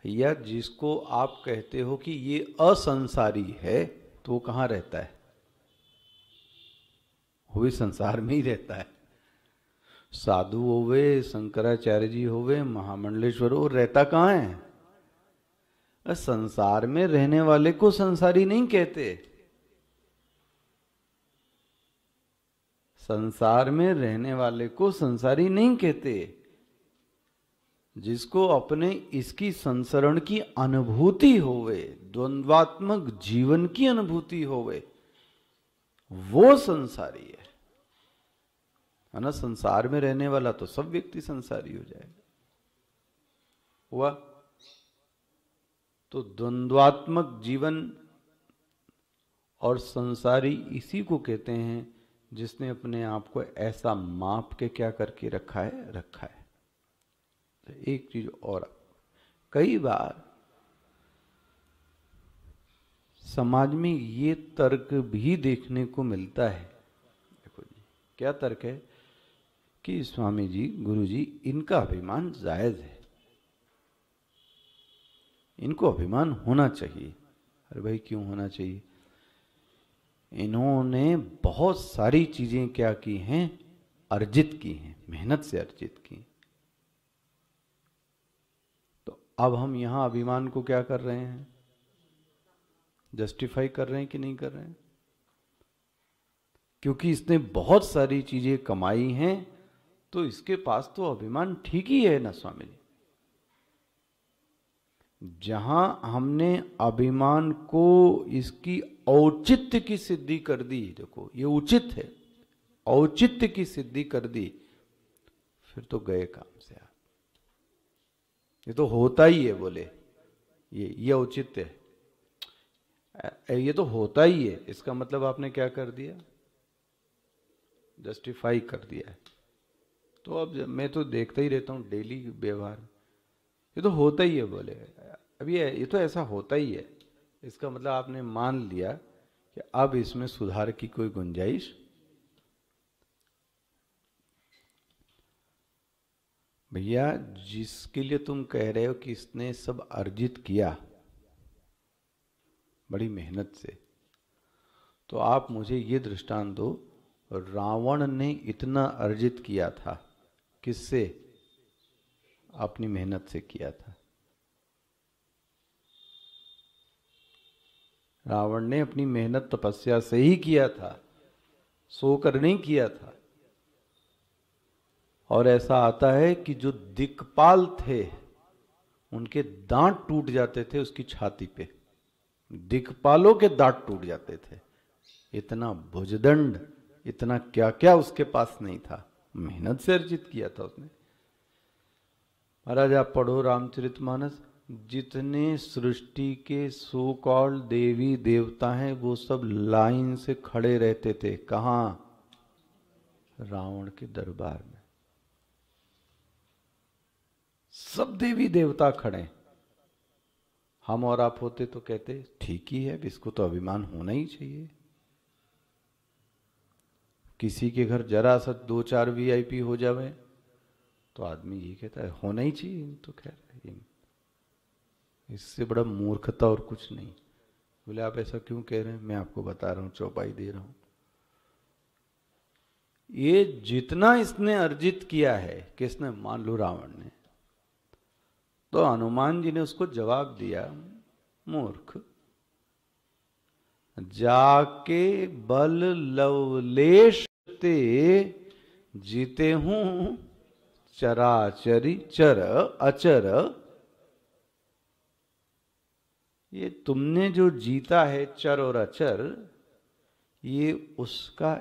या जिसको आप कहते हो कि ये असंसारी है, तो वो कहां रहता है? वो भी संसार में ही रहता है। साधु होवे, शंकराचार्य जी होवे, महामंडलेश्वर हो, रहता कहां है? संसार में रहने वाले को संसारी नहीं कहते। संसार में रहने वाले को संसारी नहीं कहते। जिसको अपने इसकी संसरण की अनुभूति होवे, द्वंद्वात्मक जीवन की अनुभूति होवे, वो संसारी है ना? संसार में रहने वाला तो सब व्यक्ति संसारी हो जाएगा। हुआ? तो द्वंद्वात्मक जीवन और संसारी इसी को कहते हैं जिसने अपने आप को ऐसा माप के क्या करके रखा है। एक चीज और, कई बार समाज में ये तर्क भी देखने को मिलता है। देखो जी, क्या तर्क है कि स्वामी जी, गुरु जी, इनका अभिमान जायज है, इनको अभिमान होना चाहिए। अरे भाई, क्यों होना चाहिए? इन्होंने बहुत सारी चीजें क्या की हैं? अर्जित की हैं, मेहनत से अर्जित की। तो अब हम यहां अभिमान को क्या कर रहे हैं? जस्टिफाई कर रहे हैं कि नहीं कर रहे हैं? क्योंकि इसने बहुत सारी चीजें कमाई हैं, तो इसके पास तो अभिमान ठीक ही है ना स्वामी जी। जहां हमने अभिमान को इसकी औचित्य की सिद्धि कर दी, देखो ये उचित है, औचित्य की सिद्धि कर दी, फिर तो गए काम से आप। ये तो होता ही है, बोले ये औचित्य है, ये तो होता ही है, इसका मतलब आपने क्या कर दिया? जस्टिफाई कर दिया है। तो अब मैं तो देखता ही रहता हूँ डेली व्यवहार, ये तो होता ही है, बोले अब ये तो ऐसा होता ही है, इसका मतलब आपने मान लिया कि अब इसमें सुधार की कोई गुंजाइश। भैया जिसके लिए तुम कह रहे हो कि इसने सब अर्जित किया बड़ी मेहनत से, तो आप मुझे ये दृष्टांत दो, रावण ने इतना अर्जित किया था किससे? अपनी मेहनत से किया था। रावण ने अपनी मेहनत तपस्या से ही किया था, सोकर नहीं किया था। और ऐसा आता है कि जो दिक्पाल थे उनके दांत टूट जाते थे उसकी छाती पे, दिक्पालों के दांत टूट जाते थे। इतना भुजदंड, इतना क्या क्या उसके पास नहीं था, मेहनत से अर्जित किया था उसने। महाराज आप पढ़ो रामचरितमानस, जितने सृष्टि के सो कॉल्ड देवी देवता हैं वो सब लाइन से खड़े रहते थे। कहां? रावण के दरबार में सब देवी देवता खड़े। हम और आप होते तो कहते ठीक ही है, इसको तो अभिमान होना ही चाहिए। किसी के घर जरा सा 2-4 वीआईपी हो जावे तो आदमी ये कहता है होना ही चाहिए। तो खैर इससे बड़ा मूर्खता और कुछ नहीं। बोले आप ऐसा क्यों कह रहे हैं? मैं आपको बता रहा हूं, चौपाई दे रहा हूं। ये जितना इसने अर्जित किया है, किसने? मान लो रावण ने। तो हनुमान जी ने उसको जवाब दिया, मूर्ख, जाके बल लवलेश ते जीते हूं चराचरी चर अचर। ये तुमने जो जीता है चर और अचर, ये उसका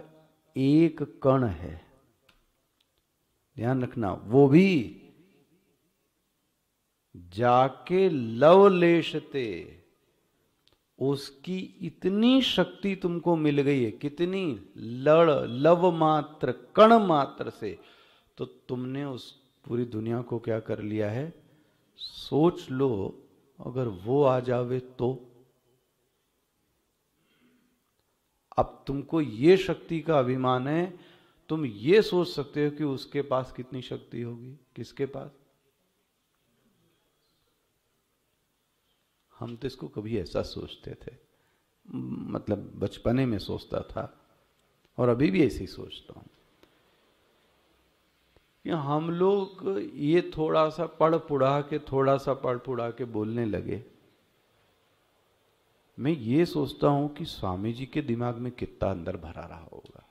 एक कण है, ध्यान रखना। वो भी जाके लवलेशते, उसकी इतनी शक्ति तुमको मिल गई है। कितनी? लव मात्र, कण मात्र से। तो तुमने उस पूरी दुनिया को क्या कर लिया है? सोच लो, अगर वो आ जावे तो। अब तुमको ये शक्ति का अभिमान है, तुम ये सोच सकते हो कि उसके पास कितनी शक्ति होगी। किसके पास? हम तो इसको कभी ऐसा सोचते थे, मतलब बचपने में सोचता था और अभी भी ऐसे ही सोचता हूं कि हम लोग ये थोड़ा सा पढ़ पुढ़ा के बोलने लगे। मैं ये सोचता हूं कि स्वामी जी के दिमाग में कितना अंदर भरा रहा होगा,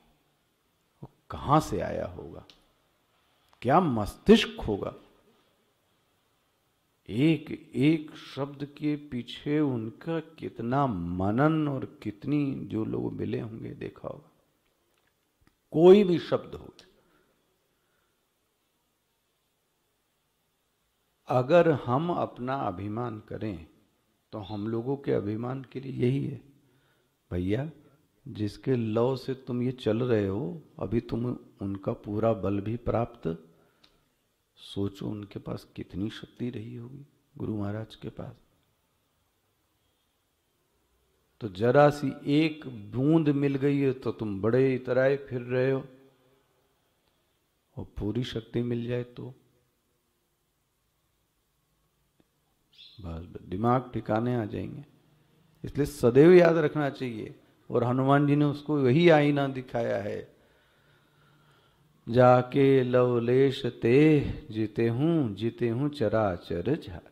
वो कहां से आया होगा, क्या मस्तिष्क होगा। एक एक शब्द के पीछे उनका कितना मनन और कितनी, जो लोग मिले होंगे देखा होगा। कोई भी शब्द हो, अगर हम अपना अभिमान करें तो हम लोगों के अभिमान के लिए यही है, भैया जिसके लौ से तुम ये चल रहे हो, अभी तुम उनका पूरा बल भी प्राप्त, सोचो उनके पास कितनी शक्ति रही होगी, गुरु महाराज के पास। तो जरा सी एक बूंद मिल गई है तो तुम बड़े इतराए फिर रहे हो, और पूरी शक्ति मिल जाए तो बस दिमाग ठिकाने आ जाएंगे। इसलिए सदैव याद रखना चाहिए, और हनुमान जी ने उसको वही आईना दिखाया है, जाके लवलेश ते जीते हूं चराचर झारे।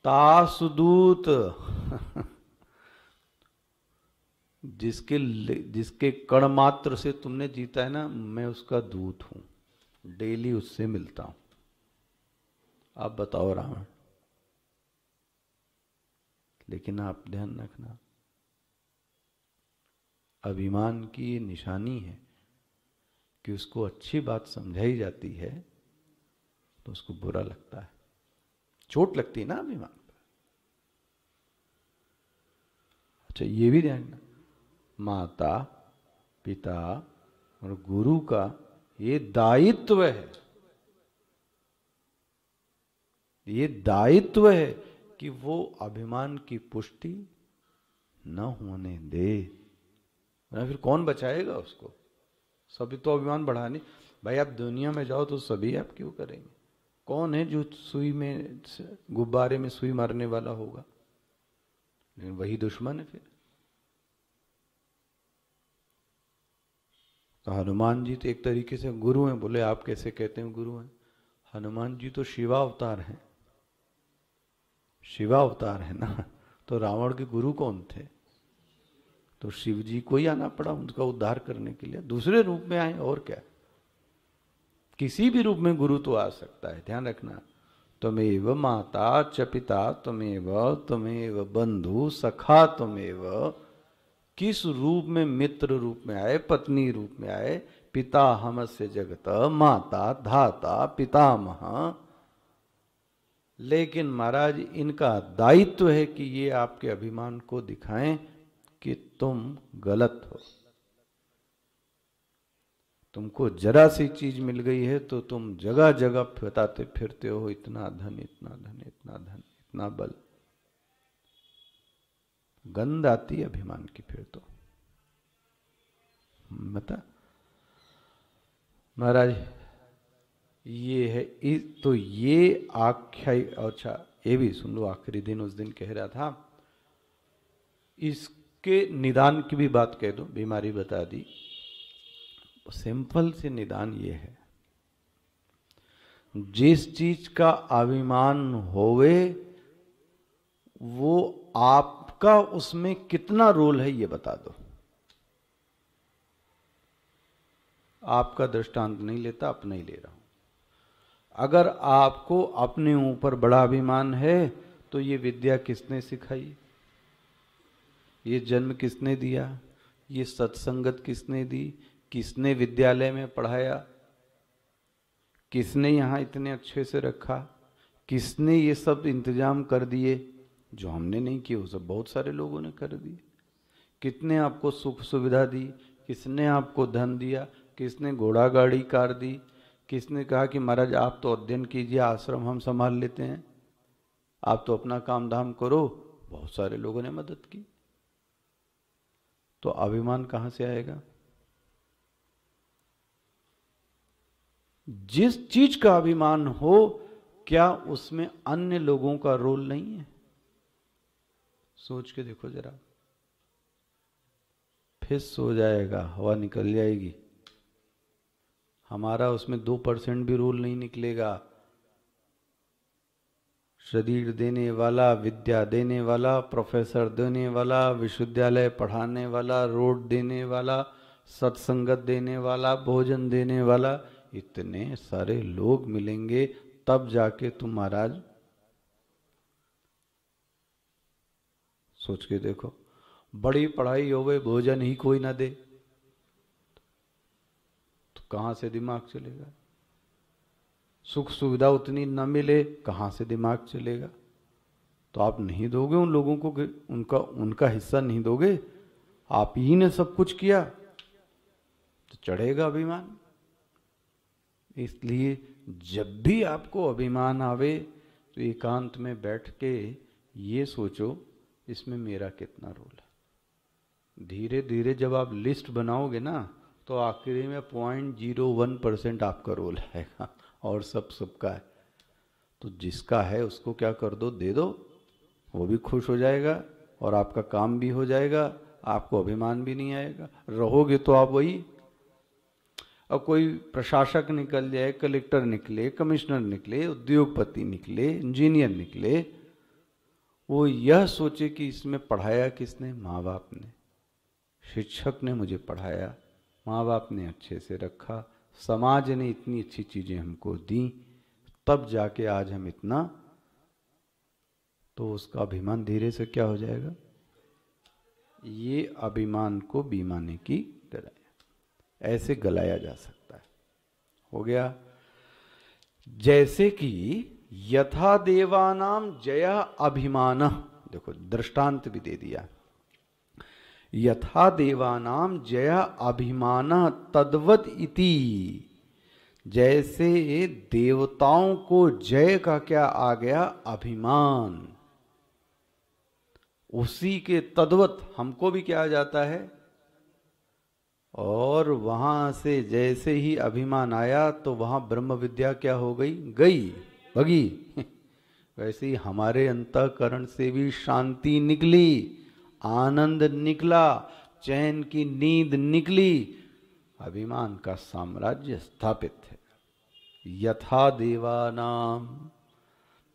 तासुदूत जिसके कण मात्र से तुमने जीता है ना, मैं उसका दूत हूं, डेली उससे मिलता हूं। आप बताओ रावण। लेकिन आप ध्यान रखना, अभिमान की ये निशानी है कि उसको अच्छी बात समझाई जाती है तो उसको बुरा लगता है, चोट लगती है ना अभिमान पर। अच्छा, ये भी ध्यान रखना, माता पिता और गुरु का ये दायित्व है, ये दायित्व है कि वो अभिमान की पुष्टि न होने दे। फिर कौन बचाएगा उसको? सभी तो अभिमान बढ़ा नहीं। भाई आप दुनिया में जाओ तो सभी आप क्यों करेंगे? कौन है जो सुई में, गुब्बारे में सुई मारने वाला होगा? लेकिन वही दुश्मन है फिर। तो हनुमान जी तो एक तरीके से गुरु हैं। बोले आप कैसे कहते हैं गुरु हैं? हनुमान जी तो शिवावतार हैं, शिवावतार है ना। तो रावण के गुरु कौन थे? तो शिव जी को ही आना पड़ा उनका उद्धार करने के लिए। दूसरे रूप में आए और क्या, किसी भी रूप में गुरु तो आ सकता है। ध्यान रखना, त्वमेव माता च पिता त्वमेव बंधु सखा त्वमेव। किस रूप में? मित्र रूप में आए, पत्नी रूप में आए, पिता हमस्य जगत, माता धाता पितामह। लेकिन महाराज इनका दायित्व है कि ये आपके अभिमान को दिखाएं कि तुम गलत हो। तुमको जरा सी चीज मिल गई है तो तुम जगह जगह बताते फिरते हो, इतना धन, इतना धन, इतना धन, इतना बल। गंध आती है अभिमान की फिर तो। बता महाराज, ये है तो ये आख्याय। अच्छा ये भी सुन लो, आखिरी दिन उस दिन कह रहा था, इसके निदान की भी बात कह दो। बीमारी बता दी, सिंपल से निदान ये है, जिस चीज का अभिमान होवे वो आपका उसमें कितना रोल है ये बता दो। आपका दृष्टांत नहीं लेता, अपना ही ले रहा हूं। अगर आपको अपने ऊपर बड़ा अभिमान है तो ये विद्या किसने सिखाई, ये जन्म किसने दिया, ये सत्संगत किसने दी, किसने विद्यालय में पढ़ाया, किसने यहां इतने अच्छे से रखा, किसने ये सब इंतजाम कर दिए? जो हमने नहीं किए वो सब बहुत सारे लोगों ने कर दिए। कितने आपको सुख सुविधा दी, किसने आपको धन दिया, किसने घोड़ा गाड़ी कार दी, किसने कहा कि महाराज आप तो अध्ययन कीजिए, आश्रम हम संभाल लेते हैं, आप तो अपना काम धाम करो। बहुत सारे लोगों ने मदद की। तो अभिमान कहां से आएगा? जिस चीज का अभिमान हो, क्या उसमें अन्य लोगों का रोल नहीं है? सोच के देखो जरा, फिस हो जाएगा, हवा निकल जाएगी। हमारा उसमें 2% भी रोल नहीं निकलेगा। शरीर देने वाला, विद्या देने वाला, प्रोफेसर देने वाला, विश्वविद्यालय पढ़ाने वाला, रोड देने वाला, सत्संगत देने वाला, भोजन देने वाला, इतने सारे लोग मिलेंगे तब जाके तुम महाराज सोच के देखो। बड़ी पढ़ाई होवे, भोजन ही कोई ना दे तो कहां से दिमाग चलेगा? सुख सुविधा उतनी न मिले, कहां से दिमाग चलेगा? तो आप नहीं दोगे उन लोगों को, उनका हिस्सा नहीं दोगे। आप ही ने सब कुछ किया तो चढ़ेगा अभिमान। इसलिए जब भी आपको अभिमान आवे तो एकांत में बैठ के ये सोचो, इसमें मेरा कितना रोल है। धीरे धीरे जब आप लिस्ट बनाओगे ना तो आखिरी में 0.01% आपका रोल आएगा और सब सबका है। तो जिसका है उसको क्या कर दो, दे दो, वो भी खुश हो जाएगा और आपका काम भी हो जाएगा, आपको अभिमान भी नहीं आएगा। रहोगे तो आप वही। और कोई प्रशासक निकल जाए, कलेक्टर निकले, कमिश्नर निकले, उद्योगपति निकले, इंजीनियर निकले, वो यह सोचे कि इसमें पढ़ाया किसने? माँ बाप ने, शिक्षक ने मुझे पढ़ाया, माँ बाप ने अच्छे से रखा, समाज ने इतनी अच्छी चीज़ें हमको दी, तब जाके आज हम इतना, तो उसका अभिमान धीरे से क्या हो जाएगा, ये अभिमान को बेईमानी की तरह ऐसे गलाया जा सकता है। हो गया। जैसे कि यथा देवानाम जय अभिमान, देखो दृष्टांत भी दे दिया, यथा देवानाम जय अभिमान तद्वत इति, जैसे देवताओं को जय का क्या आ गया, अभिमान, उसी के तद्वत हमको भी क्या आ जाता है। और वहां से जैसे ही अभिमान आया तो वहां ब्रह्म विद्या क्या हो गई, गई भगी। वैसे ही हमारे अंतःकरण से भी शांति निकली, आनंद निकला, चैन की नींद निकली, अभिमान का साम्राज्य स्थापित है। यथा देवानाम,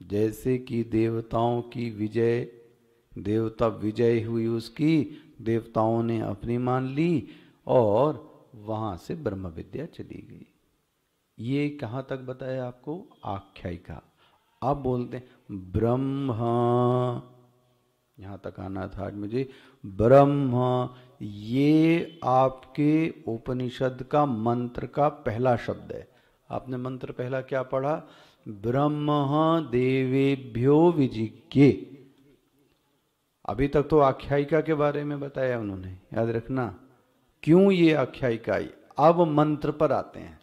जैसे कि देवताओं की विजय, देवता विजय हुई उसकी, देवताओं ने अपनी मान ली और वहां से ब्रह्म विद्या चली गई। ये कहाँ तक बताया आपको, आख्यायिका। अब बोलते हैं ब्रह्म, यहां तक आना था आज मुझे। ब्रह्म, ये आपके उपनिषद का मंत्र का पहला शब्द है। आपने मंत्र पहला क्या पढ़ा, ब्रह्म देवेभ्यो विजिज्ञे। अभी तक तो आख्यायिका के बारे में बताया उन्होंने, याद रखना क्यों ये आख्यायिका आई। अब मंत्र पर आते हैं।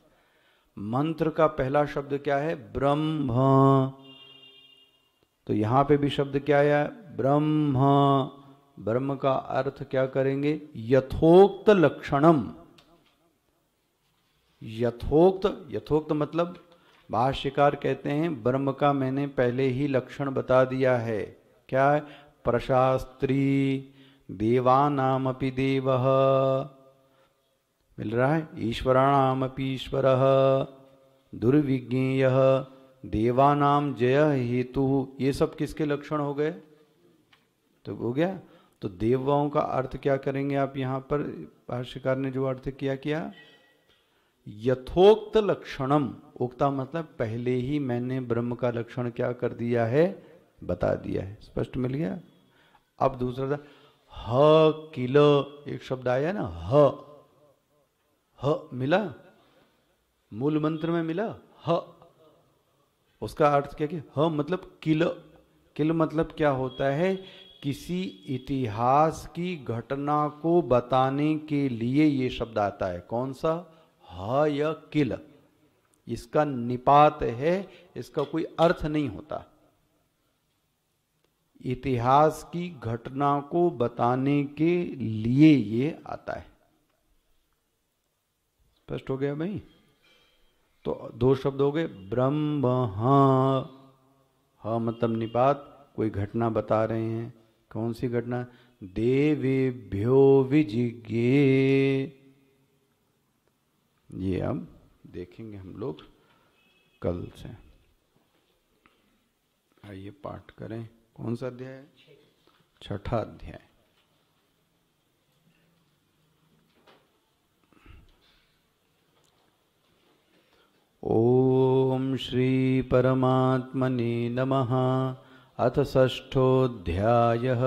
मंत्र का पहला शब्द क्या है, ब्रह्म। तो यहां पे भी शब्द क्या आया, ब्रह्म। ब्रह्म का अर्थ क्या करेंगे, यथोक्त लक्षणम। यथोक्त मतलब भाष्यकार कहते हैं ब्रह्म का मैंने पहले ही लक्षण बता दिया है। क्या है, प्रशास्त्री देवानामपि देवः, मिल रहा है, ईश्वराणामपि ईश्वरः, दुर्विज्ञेयः, देवानाम जय हेतु। ये सब किसके लक्षण हो गए, तो हो गया। तो देवों का अर्थ क्या करेंगे आप, यहां पर भाष्यकार ने जो अर्थ किया, यथोक्त लक्षणम। उक्ता मतलब पहले ही मैंने ब्रह्म का लक्षण क्या कर दिया है, बता दिया है। स्पष्ट मिल गया। अब दूसरा था ह किल, एक शब्द आया ना, ह मिला, मूल मंत्र में मिला ह। उसका अर्थ क्या, कि ह मतलब किल मतलब क्या होता है, किसी इतिहास की घटना को बताने के लिए ये शब्द आता है। कौन सा, ह या किल, इसका निपात है, इसका कोई अर्थ नहीं होता। इतिहास की घटना को बताने के लिए ये आता है। स्पष्ट हो गया भाई। तो दो शब्द हो गए, ब्रह्म ह मतलब निपात, कोई घटना बता रहे हैं। कौन सी घटना, देवेभ्यो विजिज्ञे। ये अब देखेंगे हम लोग कल से। आइए पाठ करें। कौन सा अध्याय है, छठा अध्याय। ओम श्री परमात्मने नमः। अथ षष्ठोऽध्यायः।